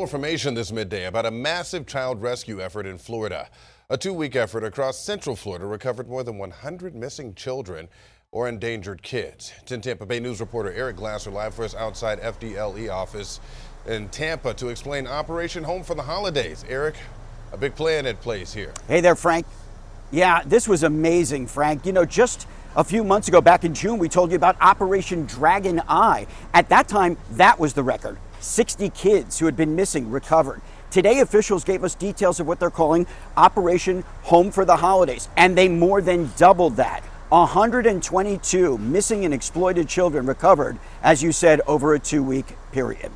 Information this midday about a massive child rescue effort in Florida. A 2-week effort across Central Florida recovered more than 100 missing children or endangered kids. 10 Tampa Bay News reporter Eric Glasser live for us outside FDLE office in Tampa to explain Operation Home for the Holidays. Eric, a big plan at place here. Hey there, Frank. Yeah, this was amazing, Frank. You know, just a few months ago, back in June, we told you about Operation Dragon Eye. At that time, that was the record. 60 kids who had been missing recovered. Today, officials gave us details of what they're calling Operation Home for the Holidays, and they more than doubled that. 122 missing and exploited children recovered, as you said, over a 2-week period.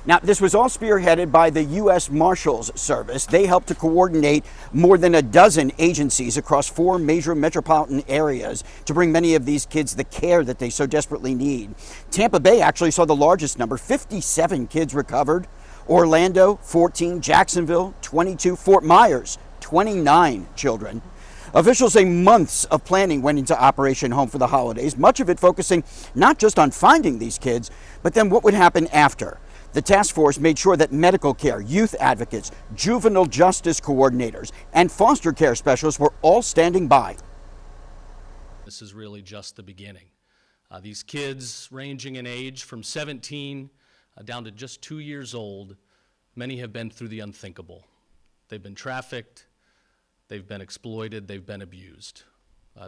Now, this was all spearheaded by the U.S. Marshals Service. They helped to coordinate more than a dozen agencies across 4 major metropolitan areas to bring many of these kids the care that they so desperately need. Tampa Bay actually saw the largest number, 57 kids recovered. Orlando, 14, Jacksonville, 22, Fort Myers, 29 children. Officials say months of planning went into Operation Home for the Holidays, much of it focusing not just on finding these kids, but then what would happen after. The task force made sure that medical care, youth advocates, juvenile justice coordinators, and foster care specialists were all standing by. This is really just the beginning. These kids ranging in age from 17 down to just 2 years old, many have been through the unthinkable. They've been trafficked, they've been exploited, they've been abused.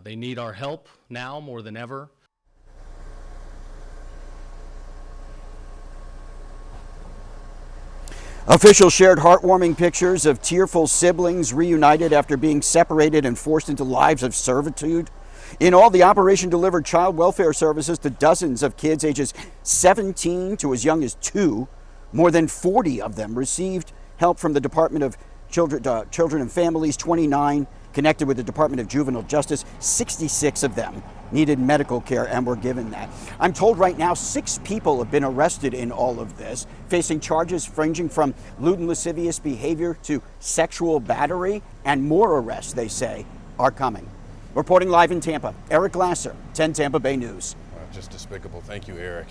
They need our help now more than ever. Officials shared heartwarming pictures of tearful siblings reunited after being separated and forced into lives of servitude. In all, the operation delivered child welfare services to dozens of kids ages 17 to as young as 2. More than 40 of them received help from the Department of Children and Families, 29 connected with the Department of Juvenile Justice. 66 of them needed medical care and were given that. I'm told right now 6 people have been arrested in all of this, facing charges ranging from lewd and lascivious behavior to sexual battery, and more arrests, they say, are coming. Reporting live in Tampa, Eric Glasser, 10 Tampa Bay News. Just despicable. Thank you, Eric.